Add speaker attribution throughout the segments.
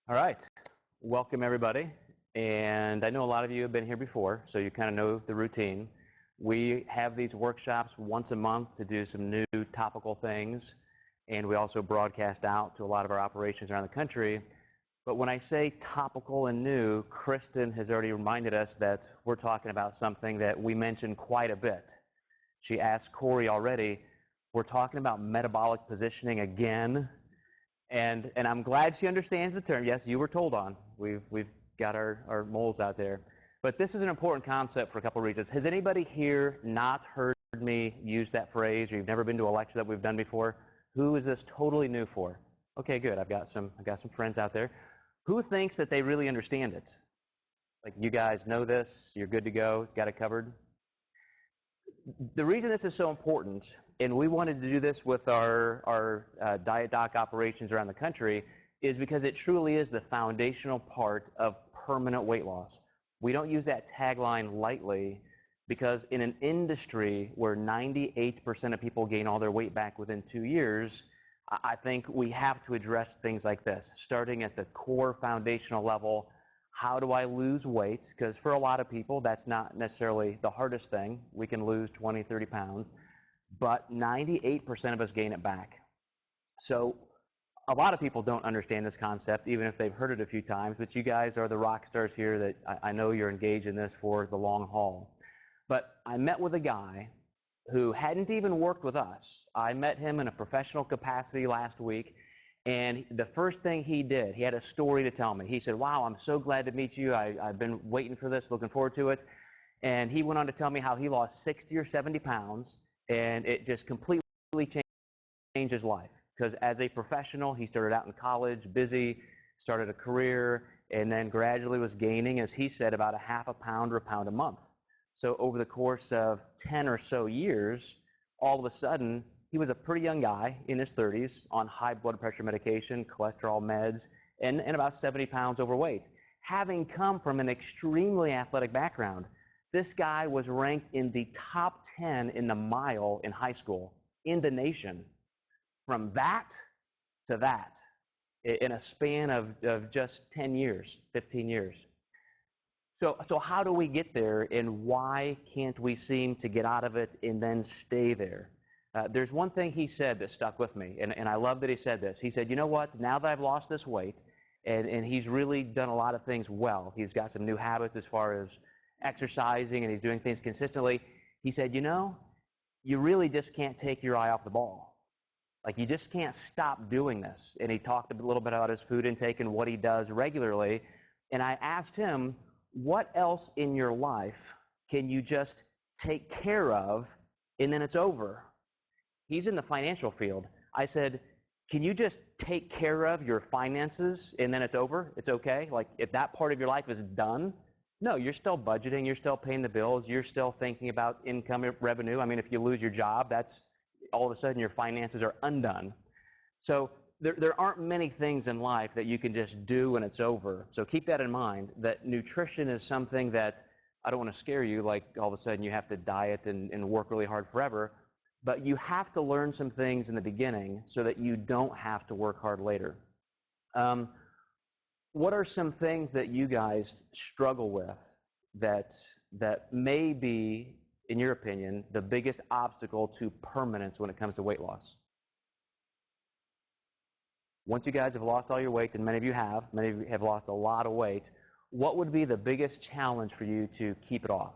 Speaker 1: All right, welcome everybody. And I know a lot of you have been here before, so you kind of know the routine. We have these workshops once a month to do some new topical things, and we also broadcast out to a lot of our operations around the country. But when I say topical and new, Kristen has already reminded us that we're talking about something that we mentioned quite a bit. She asked Corey already, we're talking about metabolic positioning again. And I'm glad she understands the term. Yes, you were told on. We've got our moles out there. But this is an important concept for a couple of reasons. Has anybody here not heard me use that phrase, or you've never been to a lecture that we've done before? Who is this totally new for? Okay, good. I've got some friends out there. Who thinks that they really understand it? Like, you guys know this, you're good to go, got it covered? The reason this is so important, and we wanted to do this with our diet doc operations around the country, is because it truly is the foundational part of permanent weight loss. We don't use that tagline lightly because in an industry where 98% of people gain all their weight back within 2 years, I think we have to address things like this, starting at the core foundational level. How do I lose weight? Because for a lot of people, that's not necessarily the hardest thing. We can lose 20, 30 pounds, but 98% of us gain it back. So a lot of people don't understand this concept, even if they've heard it a few times, but you guys are the rock stars here that I know you're engaged in this for the long haul. But I met with a guy who hadn't even worked with us. I met him in a professional capacity last week. And the first thing he did, he had a story to tell me. He said, wow, I'm so glad to meet you. I've been waiting for this, looking forward to it. And he went on to tell me how he lost 60 or 70 pounds, and it just completely changed his life. Because as a professional, he started out in college, busy, started a career, and then gradually was gaining, as he said, about a half a pound or a pound a month. So over the course of 10 or so years, all of a sudden, he was a pretty young guy in his 30s on high blood pressure medication, cholesterol meds, and about 70 pounds overweight. Having come from an extremely athletic background, this guy was ranked in the top 10 in the mile in high school in the nation. From that to that in a span of just 10 years, 15 years. So how do we get there, and why can't we seem to get out of it and then stay there? There's one thing he said that stuck with me, and I love that he said this. He said, you know what, now that I've lost this weight, and he's really done a lot of things well. He's got some new habits as far as exercising, and he's doing things consistently. He said, you know, you really just can't take your eye off the ball. Like, you just can't stop doing this. And he talked a little bit about his food intake and what he does regularly. And I asked him, what else in your life can you just take care of and then it's over? He's in the financial field. I said, can you just take care of your finances and then it's over? It's okay? Like, if that part of your life is done? No, you're still budgeting, you're still paying the bills, you're still thinking about income, revenue. I mean, if you lose your job, that's all of a sudden your finances are undone. So there aren't many things in life that you can just do and it's over. So keep that in mind, that nutrition is something that, I don't want to scare you, like all of a sudden you have to diet and work really hard forever, but you have to learn some things in the beginning so that you don't have to work hard later. What are some things that you guys struggle with that may be, in your opinion, the biggest obstacle to permanence when it comes to weight loss? Once you guys have lost all your weight, and many of you have lost a lot of weight, what would be the biggest challenge for you to keep it off?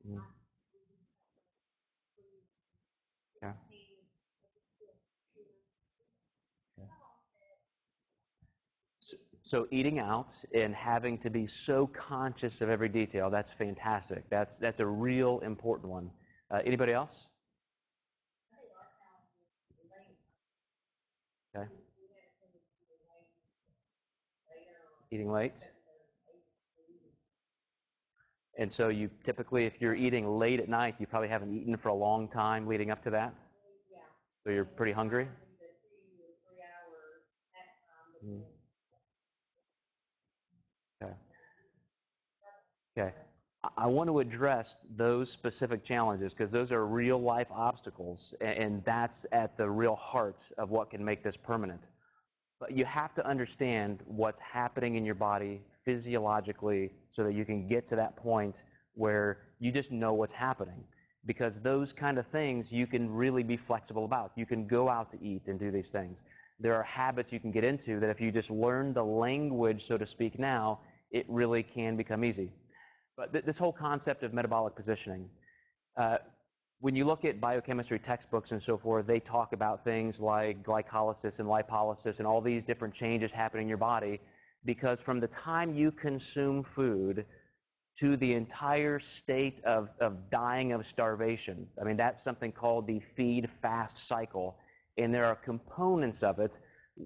Speaker 1: Mm. Yeah. Yeah. So eating out and having to be so conscious of every detail, that's fantastic. That's a real important one. Anybody else? Okay. Eating late. And so you typically, if you're eating late at night, you probably haven't eaten for a long time leading up to that? So you're pretty hungry? Mm. Okay. Okay. I want to address those specific challenges because those are real life obstacles, and that's at the real heart of what can make this permanent. But you have to understand what's happening in your body physiologically so that you can get to that point where you just know what's happening. Because those kind of things you can really be flexible about. You can go out to eat and do these things. There are habits you can get into that if you just learn the language, so to speak, now, it really can become easy. But this whole concept of metabolic positioning, uh, when you look at biochemistry textbooks and so forth, they talk about things like glycolysis and lipolysis and all these different changes happening in your body because from the time you consume food to the entire state of dying of starvation, I mean, that's something called the feed-fast cycle, and there are components of it.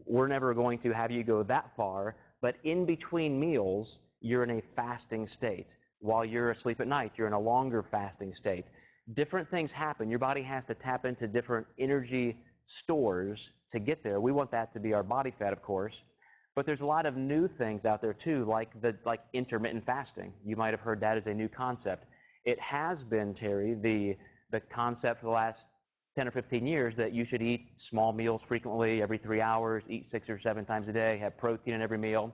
Speaker 1: We're never going to have you go that far, but in between meals, you're in a fasting state. While you're asleep at night, you're in a longer fasting state. Different things happen. Your body has to tap into different energy stores to get there. We want that to be our body fat, of course. But there's a lot of new things out there too, like intermittent fasting. You might have heard that as a new concept. It has been, Terry, the concept for the last 10 or 15 years that you should eat small meals frequently, every 3 hours, eat 6 or 7 times a day, have protein in every meal.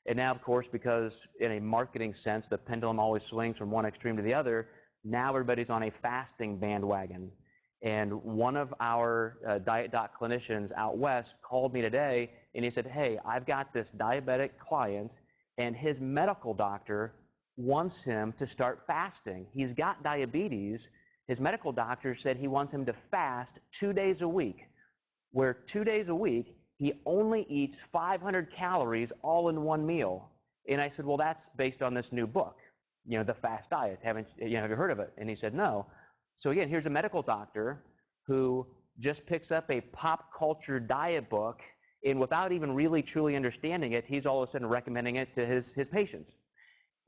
Speaker 1: And now, of course, because in a marketing sense, the pendulum always swings from one extreme to the other, now everybody's on a fasting bandwagon. And one of our diet doc clinicians out west called me today, and he said, hey, I've got this diabetic client, and his medical doctor wants him to start fasting. He's got diabetes. His medical doctor said he wants him to fast 2 days a week, where 2 days a week, he only eats 500 calories all in one meal. And I said, well, that's based on this new book, The Fast Diet. Have you heard of it? And he said, no. So again, here's a medical doctor who just picks up a pop culture diet book, and without even really truly understanding it, he's all of a sudden recommending it to his patients.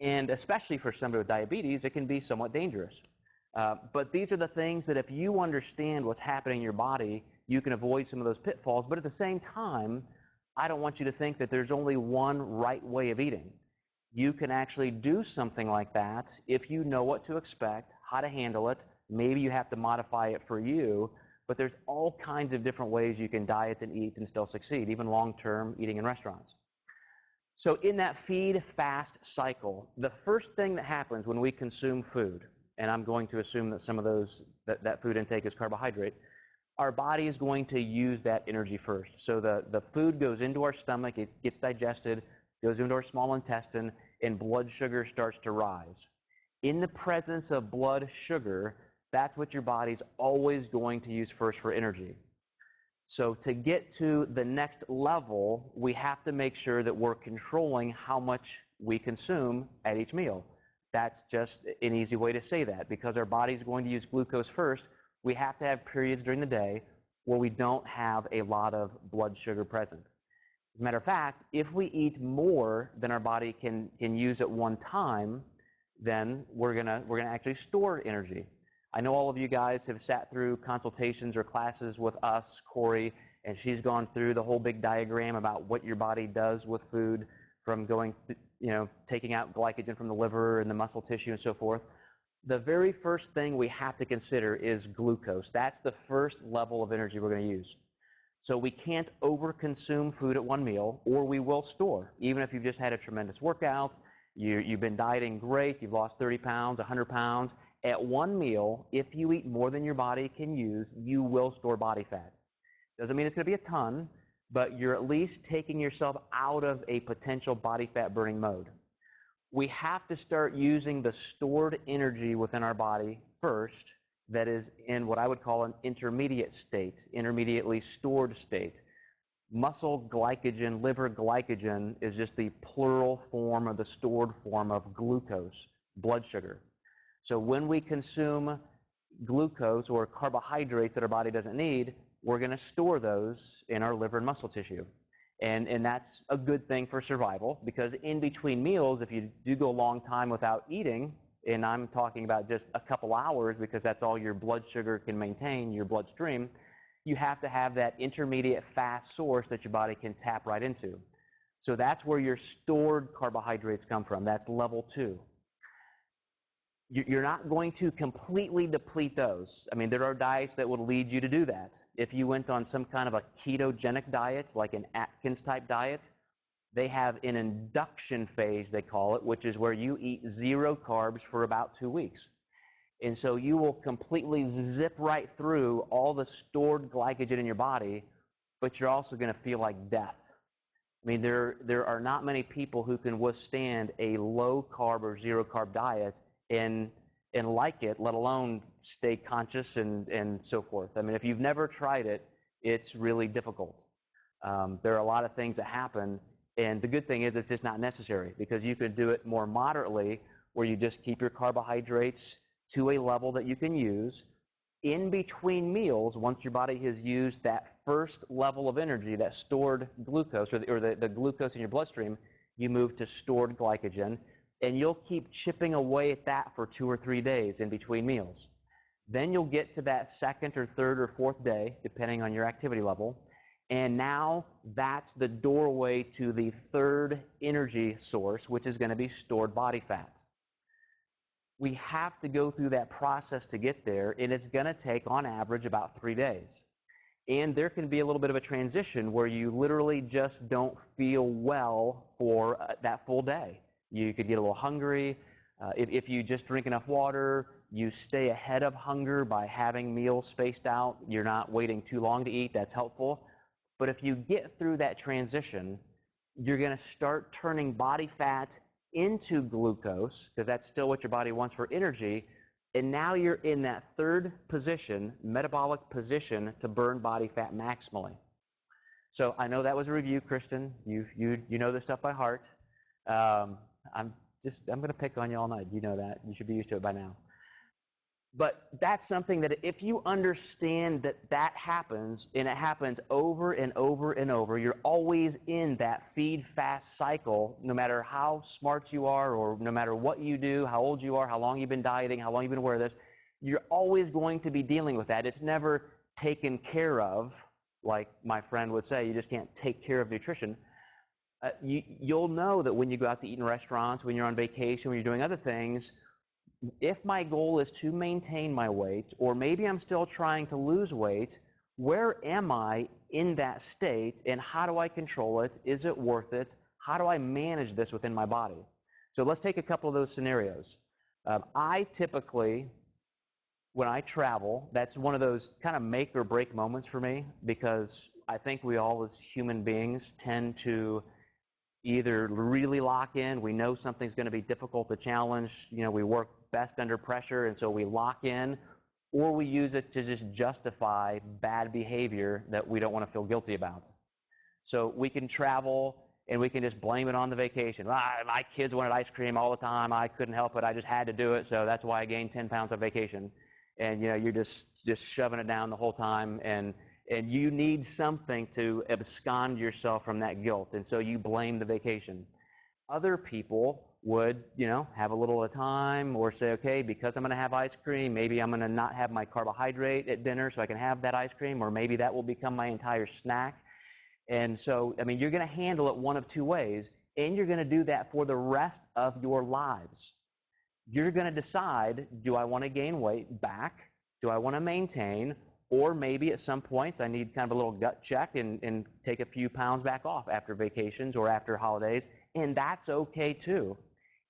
Speaker 1: And especially for somebody with diabetes, it can be somewhat dangerous. But these are the things that if you understand what's happening in your body, you can avoid some of those pitfalls. But at the same time, I don't want you to think that there's only one right way of eating. You can actually do something like that if you know what to expect, how to handle it. Maybe you have to modify it for you, but there's all kinds of different ways you can diet and eat and still succeed, even long-term eating in restaurants. So in that feed-fast cycle, the first thing that happens when we consume food, and I'm going to assume that some of that food intake is carbohydrate, our body is going to use that energy first. So the food goes into our stomach, it gets digested, goes into our small intestine, and blood sugar starts to rise. In the presence of blood sugar, that's what your body's always going to use first for energy. So to get to the next level, we have to make sure that we're controlling how much we consume at each meal. That's just an easy way to say that. Because our body's going to use glucose first, we have to have periods during the day where we don't have a lot of blood sugar present. As a matter of fact, if we eat more than our body can use at one time, then we're gonna actually store energy. I know all of you guys have sat through consultations or classes with us, Corey, and she's gone through the whole big diagram about what your body does with food, from going, taking out glycogen from the liver and the muscle tissue and so forth. The very first thing we have to consider is glucose. That's the first level of energy we're going to use. So we can't overconsume food at one meal, or we will store. Even if you've just had a tremendous workout, you've been dieting great, you've lost 30 pounds, 100 pounds, at one meal, if you eat more than your body can use, you will store body fat. Doesn't mean it's going to be a ton, but you're at least taking yourself out of a potential body fat burning mode. We have to start using the stored energy within our body first, that is in what I would call an intermediate state, intermediately stored state. Muscle glycogen, liver glycogen is just the plural form of the stored form of glucose, blood sugar. So when we consume glucose or carbohydrates that our body doesn't need, we're going to store those in our liver and muscle tissue. And that's a good thing for survival, because in between meals, if you do go a long time without eating, and I'm talking about just a couple hours because that's all your blood sugar can maintain, your bloodstream, you have to have that intermediate fast source that your body can tap right into. So that's where your stored carbohydrates come from. That's level 2. You're not going to completely deplete those. I mean, there are diets that would lead you to do that. If you went on some kind of a ketogenic diet, like an Atkins type diet, they have an induction phase, they call it, which is where you eat 0 carbs for about 2 weeks. And so you will completely zip right through all the stored glycogen in your body, but you're also going to feel like death. I mean, there are not many people who can withstand a low carb or 0 carb diet and like it, let alone stay conscious and so forth. I mean, if you've never tried it, it's really difficult. There are a lot of things that happen, and the good thing is it's just not necessary, because you could do it more moderately, where you just keep your carbohydrates to a level that you can use. In between meals, once your body has used that first level of energy, that stored glucose, or the glucose in your bloodstream, you move to stored glycogen, and you'll keep chipping away at that for 2 or 3 days in between meals. Then you'll get to that second or third or fourth day, depending on your activity level, and now that's the doorway to the third energy source, which is going to be stored body fat. We have to go through that process to get there, and it's going to take, on average, about 3 days. And there can be a little bit of a transition where you literally just don't feel well for that full day. You could get a little hungry. If you just drink enough water, you stay ahead of hunger by having meals spaced out. You're not waiting too long to eat. That's helpful. But if you get through that transition, you're going to start turning body fat into glucose, because that's still what your body wants for energy, and now you're in that third position, metabolic position, to burn body fat maximally. So I know that was a review, Kristen. You know this stuff by heart. I'm going to pick on you all night. You know that. You should be used to it by now. But that's something that if you understand that happens, and it happens over and over and over, you're always in that feed fast cycle, no matter how smart you are, or no matter what you do, how old you are, how long you've been dieting, how long you've been aware of this, you're always going to be dealing with that. It's never taken care of, like my friend would say. You just can't take care of nutrition. You'll know that when you go out to eat in restaurants, when you're on vacation, when you're doing other things, if my goal is to maintain my weight, or maybe I'm still trying to lose weight, where am I in that state, and how do I control it? Is it worth it? How do I manage this within my body? So let's take a couple of those scenarios. I typically, when I travel, that's one of those kind of make or break moments for me, because I think we all as human beings tend to either really lock in. We know something's going to be difficult to challenge. We work best under pressure, and so we lock in, or we use it to just justify bad behavior that we don't want to feel guilty about. So we can travel, and we can just blame it on the vacation. My kids wanted ice cream all the time. I couldn't help it. I just had to do it, so that's why I gained 10 pounds on vacation. And you're just shoving it down the whole time, and you need something to abscond yourself from that guilt, and so you blame the vacation. Other people would, have a little at a time, or say, okay, because I'm going to have ice cream, maybe I'm going to not have my carbohydrate at dinner so I can have that ice cream, or maybe that will become my entire snack. And so, you're going to handle it one of two ways, and you're going to do that for the rest of your lives. You're going to decide, do I want to gain weight back? Do I want to maintain? Or maybe at some points I need kind of a little gut check and take a few pounds back off after vacations or after holidays, and that's okay too.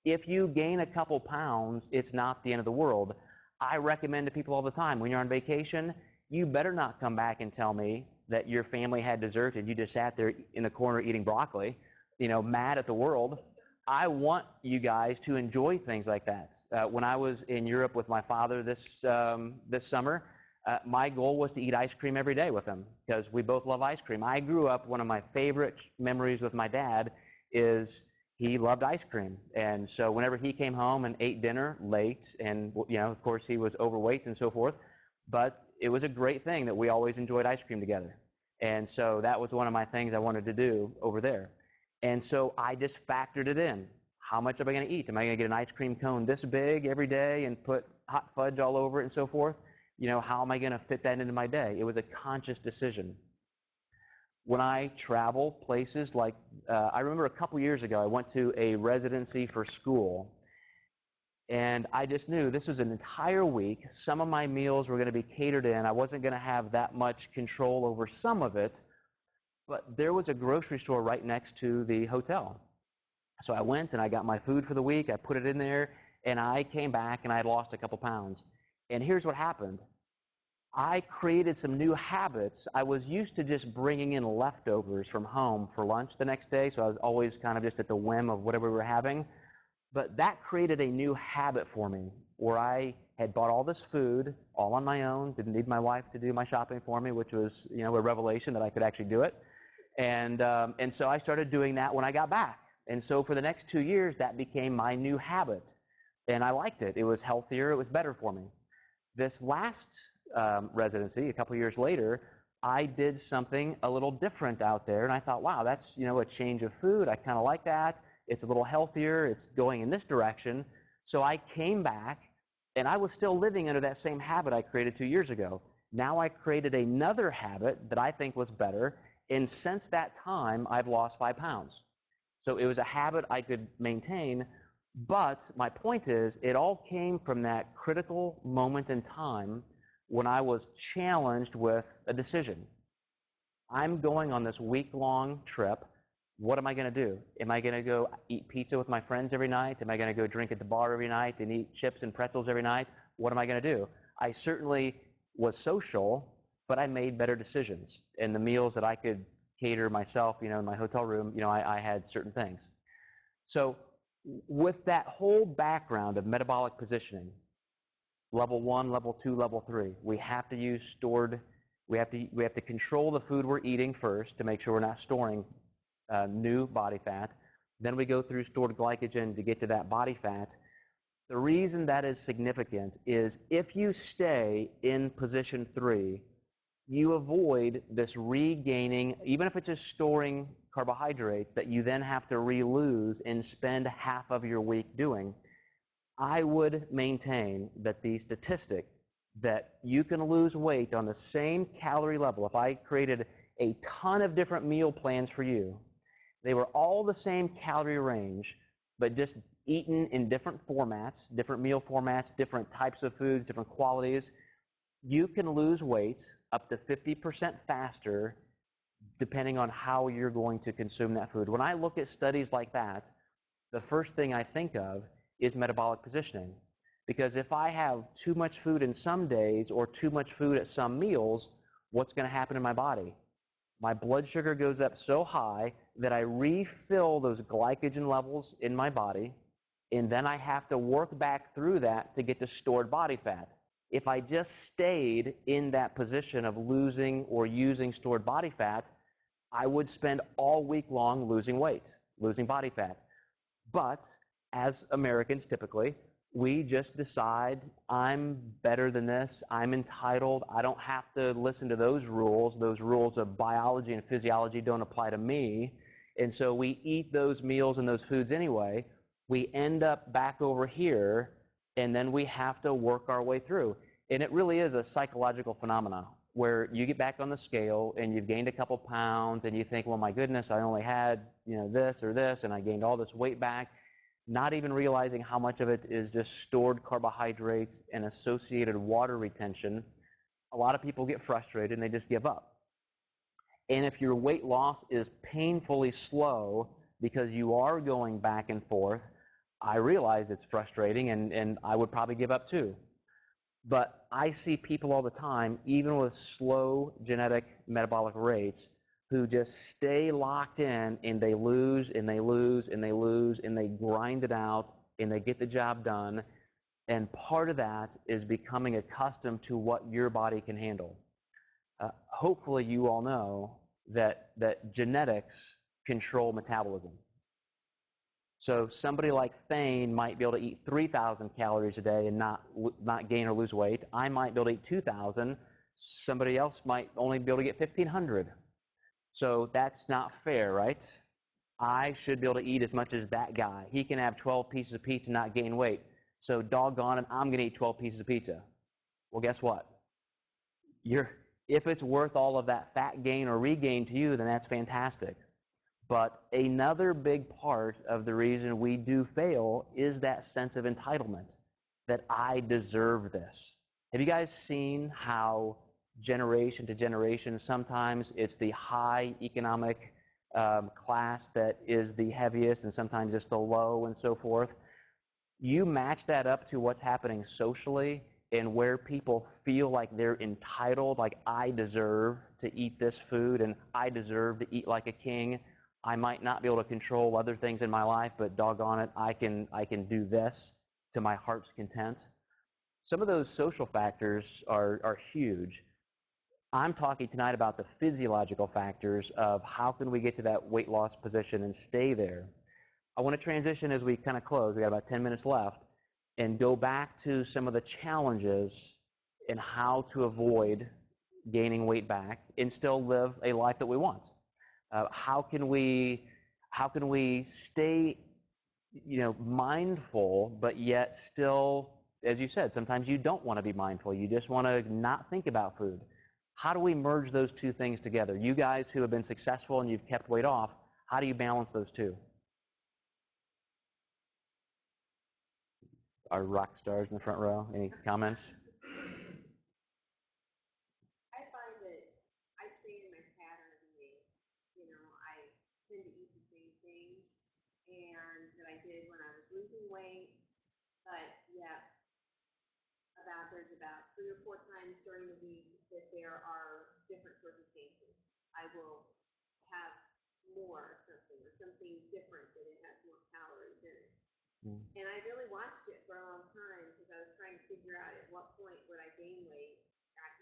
Speaker 1: If you gain a couple pounds, it's not the end of the world. I recommend to people all the time, when you're on vacation, you better not come back and tell me that your family had dessert and you just sat there in the corner eating broccoli, mad at the world. I want you guys to enjoy things like that. When I was in Europe with my father this summer, my goal was to eat ice cream every day with him, because we both love ice cream. I grew up, one of my favorite memories with my dad is he loved ice cream. And so whenever he came home and ate dinner late, and of course he was overweight and so forth, but it was a great thing that we always enjoyed ice cream together. And so that was one of my things I wanted to do over there. And so I just factored it in. How much am I going to eat? Am I going to get an ice cream cone this big every day and put hot fudge all over it and so forth? How am I going to fit that into my day? It was a conscious decision. When I travel places like, I remember a couple years ago, I went to a residency for school, And I just knew this was an entire week. Some of my meals were going to be catered in. I wasn't going to have that much control over some of it, but there was a grocery store right next to the hotel. So I went and I got my food for the week. I put it in there, and I came back and I had lost a couple pounds. And here's what happened. I created some new habits. I was used to just bringing in leftovers from home for lunch the next day, so I was always kind of just at the whim of whatever we were having. But that created a new habit for me where I had bought all this food all on my own, didn't need my wife to do my shopping for me, which was, a revelation that I could actually do it. And so I started doing that when I got back. And so for the next 2 years, that became my new habit. And I liked it. It was healthier. It was better for me. This last residency, a couple years later, I did something a little different out there. And I thought, wow, that's, a change of food. I kind of like that. It's a little healthier. It's going in this direction. So I came back, and I was still living under that same habit I created 2 years ago. Now I created another habit that I think was better. And since that time, I've lost 5 pounds. So it was a habit I could maintain. But my point is, it all came from that critical moment in time when I was challenged with a decision. I'm going on this week-long trip. What am I going to do? Am I going to go eat pizza with my friends every night? Am I going to go drink at the bar every night and eat chips and pretzels every night? What am I going to do? I certainly was social, but I made better decisions. And the meals that I could cater myself, in my hotel room, I had certain things. So with that whole background of metabolic positioning, level 1, level 2, level 3, we have to use stored, we have to control the food we're eating first to make sure we're not storing new body fat. Then we go through stored glycogen to get to that body fat. The reason that is significant is if you stay in position 3, you avoid this regaining, even if it's just storing carbohydrates that you then have to re-lose and spend half of your week doing. I would maintain that the statistic that you can lose weight on the same calorie level, if I created a ton of different meal plans for you, they were all the same calorie range, but just eaten in different formats, different meal formats, different types of foods, different qualities, you can lose weight up to 50% faster depending on how you're going to consume that food. When I look at studies like that, the first thing I think of is metabolic positioning. Because if I have too much food in some days or too much food at some meals, what's going to happen in my body? My blood sugar goes up so high that I refill those glycogen levels in my body, and then I have to work back through that to get to stored body fat. If I just stayed in that position of losing or using stored body fat, I would spend all week long losing weight, losing body fat. But as Americans typically, we just decide, I'm better than this, I'm entitled, I don't have to listen to those rules of biology and physiology don't apply to me. And so we eat those meals and those foods anyway. We end up back over here, and then we have to work our way through. And it really is a psychological phenomenon where you get back on the scale and you've gained a couple pounds and you think, well, my goodness, I only had, this or this, and I gained all this weight back, not even realizing how much of it is just stored carbohydrates and associated water retention. A lot of people get frustrated and they just give up. And if your weight loss is painfully slow because you are going back and forth, I realize it's frustrating, and I would probably give up too. But I see people all the time, even with slow genetic metabolic rates, who just stay locked in, and they lose and they lose and they lose and they grind it out and they get the job done. And part of that is becoming accustomed to what your body can handle. Hopefully you all know that genetics control metabolism. So somebody like Thane might be able to eat 3,000 calories a day and not gain or lose weight. I might be able to eat 2,000. Somebody else might only be able to get 1,500. So that's not fair, right? I should be able to eat as much as that guy. He can have 12 pieces of pizza and not gain weight. So doggone it, I'm going to eat 12 pieces of pizza. Well, guess what? If it's worth all of that fat gain or regain to you, then that's fantastic. But another big part of the reason we do fail is that sense of entitlement, that I deserve this. Have you guys seen how generation to generation, sometimes it's the high economic class that is the heaviest, and sometimes it's the low and so forth? You match that up to what's happening socially and where people feel like they're entitled, like I deserve to eat this food and I deserve to eat like a king. I might not be able to control other things in my life, but doggone it, I can do this to my heart's content. Some of those social factors are huge. I'm talking tonight about the physiological factors of how can we get to that weight loss position and stay there. I want to transition as we kind of close. We got about 10 minutes left, and go back to some of the challenges in how to avoid gaining weight back and still live a life that we want. How can we stay, mindful, but yet still, as you said, sometimes you don't want to be mindful. You just want to not think about food. How do we merge those two things together? You guys who have been successful and you've kept weight off, how do you balance those two? Our rock stars in the front row. Any comments?
Speaker 2: I find that I stay in my pattern of eating. I tend to eat the same things and that I did when I was losing weight, but yeah, there's about 3 or 4 times during the week that there are different circumstances. I will have more or something different that it has more calories in it. And I really watched it for a long time because I was trying to figure out at what point would I gain weight.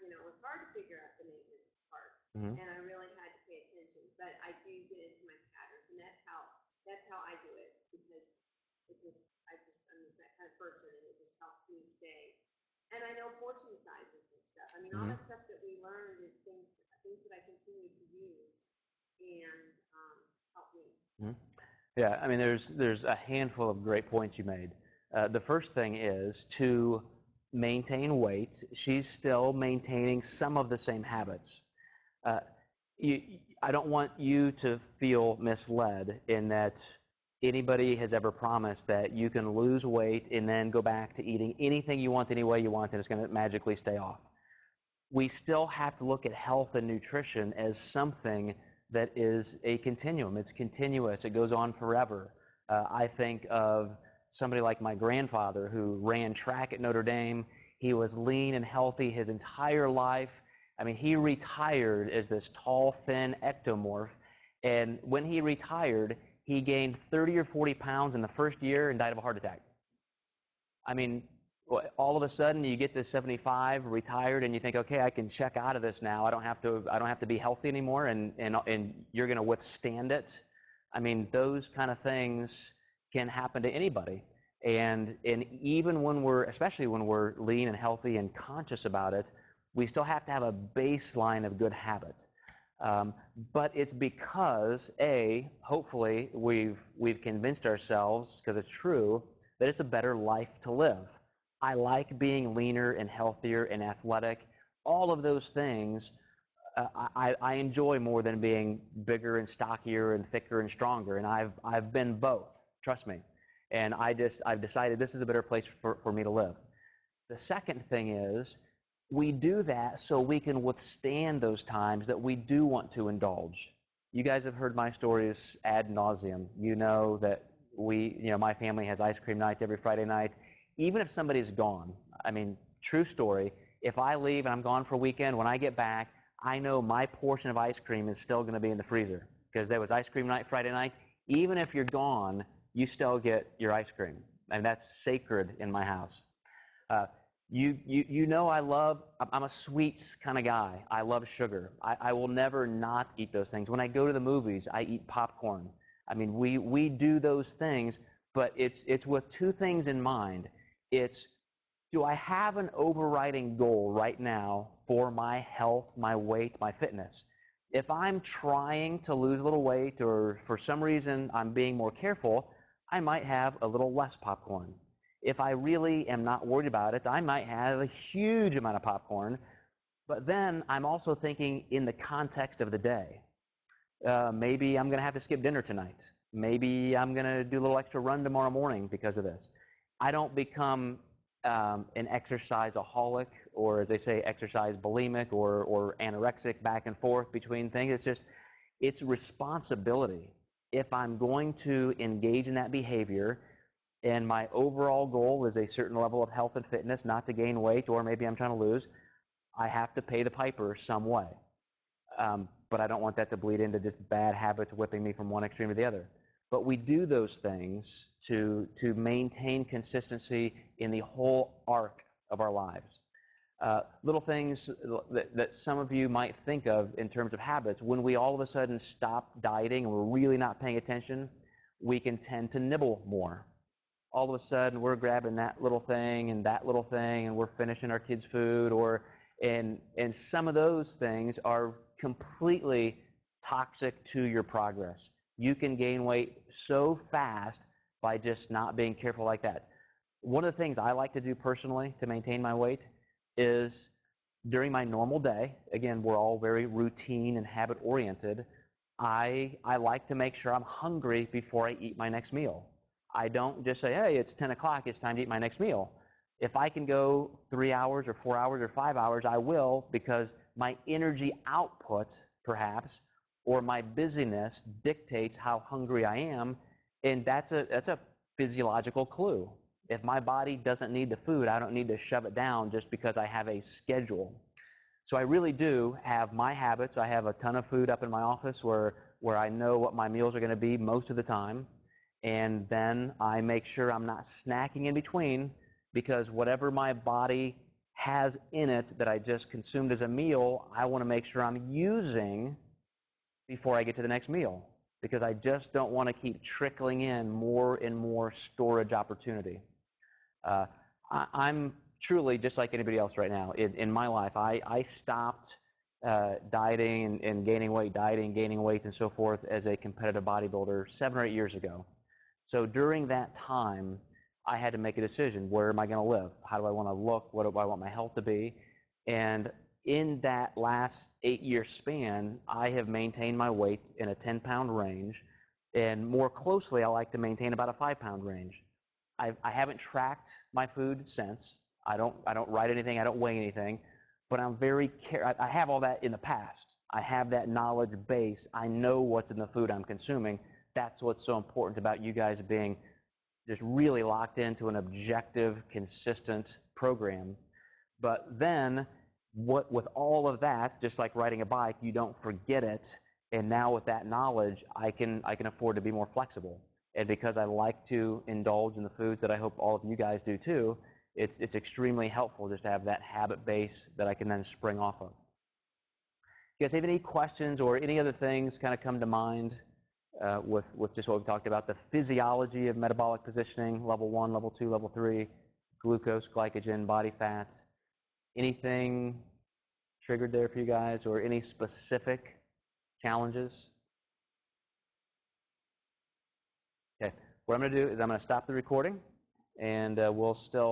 Speaker 2: It was hard to figure out the maintenance part, and I really had to pay attention. But I do get into my patterns, and that's how I do it because I'm that kind of person, and it just helps me stay. And I know portion sizes and stuff. I mean, all that stuff that we learned is things that I continue to use and help me.
Speaker 1: Yeah, I mean, there's a handful of great points you made. The first thing is to maintain weight. She's still maintaining some of the same habits. I don't want you to feel misled in that anybody has ever promised that you can lose weight and then go back to eating anything you want any way you want and it's going to magically stay off. We still have to look at health and nutrition as something that is a continuum. It's continuous. It goes on forever. I think of somebody like my grandfather who ran track at Notre Dame. He was lean and healthy his entire life. I mean, he retired as this tall, thin ectomorph. And when he retired, he gained 30 or 40 pounds in the first year and died of a heart attack. I mean, all of a sudden you get to 75, retired, and you think, okay, I can check out of this now. I don't have to be healthy anymore, and you're going to withstand it. I mean, those kind of things can happen to anybody. And even especially when we're lean and healthy and conscious about it, we still have to have a baseline of good habit. But it's because, hopefully we've convinced ourselves, because it's true, that it's a better life to live. I like being leaner and healthier and athletic. All of those things I enjoy more than being bigger and stockier and thicker and stronger. And I've been both, trust me. And I've decided this is a better place for me to live. The second thing is, we do that so we can withstand those times that we do want to indulge. You guys have heard my stories ad nauseum. You know that my family has ice cream night every Friday night. Even if somebody's gone, I mean, true story, if I leave and I'm gone for a weekend, when I get back, I know my portion of ice cream is still going to be in the freezer because there was ice cream night Friday night. Even if you're gone, you still get your ice cream. And that's sacred in my house. I'm a sweets kind of guy. I love sugar. I will never not eat those things. When I go to the movies, I eat popcorn. I mean, we do those things, but it's with two things in mind. It's, do I have an overriding goal right now for my health, my weight, my fitness? If I'm trying to lose a little weight or for some reason I'm being more careful, I might have a little less popcorn. If I really am not worried about it, I might have a huge amount of popcorn. But then I'm also thinking in the context of the day. Maybe I'm going to have to skip dinner tonight. Maybe I'm going to do a little extra run tomorrow morning because of this. I don't become an exerciseaholic, or as they say, exercise bulimic or anorexic back and forth between things. It's just, it's responsibility. If I'm going to engage in that behavior, and my overall goal is a certain level of health and fitness, not to gain weight, or maybe I'm trying to lose, I have to pay the piper some way. But I don't want that to bleed into just bad habits whipping me from one extreme to the other. But we do those things to maintain consistency in the whole arc of our lives. Little things that some of you might think of in terms of habits. When we all of a sudden stop dieting and we're really not paying attention, we can tend to nibble more. All of a sudden we're grabbing that little thing and that little thing, and we're finishing our kids' food, and some of those things are completely toxic to your progress. You can gain weight so fast by just not being careful like that. One of the things I like to do personally to maintain my weight is during my normal day, again, we're all very routine and habit oriented, I like to make sure I'm hungry before I eat my next meal. I don't just say, hey, it's 10 o'clock, it's time to eat my next meal. If I can go 3 hours or 4 hours or 5 hours, I will, because my energy output, perhaps, or my busyness dictates how hungry I am, and that's a physiological clue. If my body doesn't need the food, I don't need to shove it down just because I have a schedule. So I really do have my habits. I have a ton of food up in my office where I know what my meals are going to be most of the time, and then I make sure I'm not snacking in between, because whatever my body has in it that I just consumed as a meal, I want to make sure I'm using before I get to the next meal, because I just don't want to keep trickling in more and more storage opportunity. I'm truly just like anybody else right now. In my life, I stopped dieting and gaining weight, and so forth as a competitive bodybuilder 7 or 8 years ago. So during that time, I had to make a decision. Where am I going to live? How do I want to look? What do I want my health to be? And in that last 8-year span, I have maintained my weight in a 10-pound range, and more closely, I like to maintain about a 5-pound range. I haven't tracked my food since. I don't write anything. I don't weigh anything. But I'm very I have all that in the past. I have that knowledge base. I know what's in the food I'm consuming. That's what's so important about you guys being just really locked into an objective, consistent program. But then, with all of that, just like riding a bike, you don't forget it. And now with that knowledge, I can afford to be more flexible. And because I like to indulge in the foods that I hope all of you guys do too, it's extremely helpful just to have that habit base that I can then spring off of. You guys have any questions or any other things kind of come to mind with just what we've talked about, the physiology of metabolic positioning, level 1, level 2, level 3, glucose, glycogen, body fat? Anything triggered there for you guys, or any specific challenges? Okay, what I'm going to do is I'm going to stop the recording, and we'll still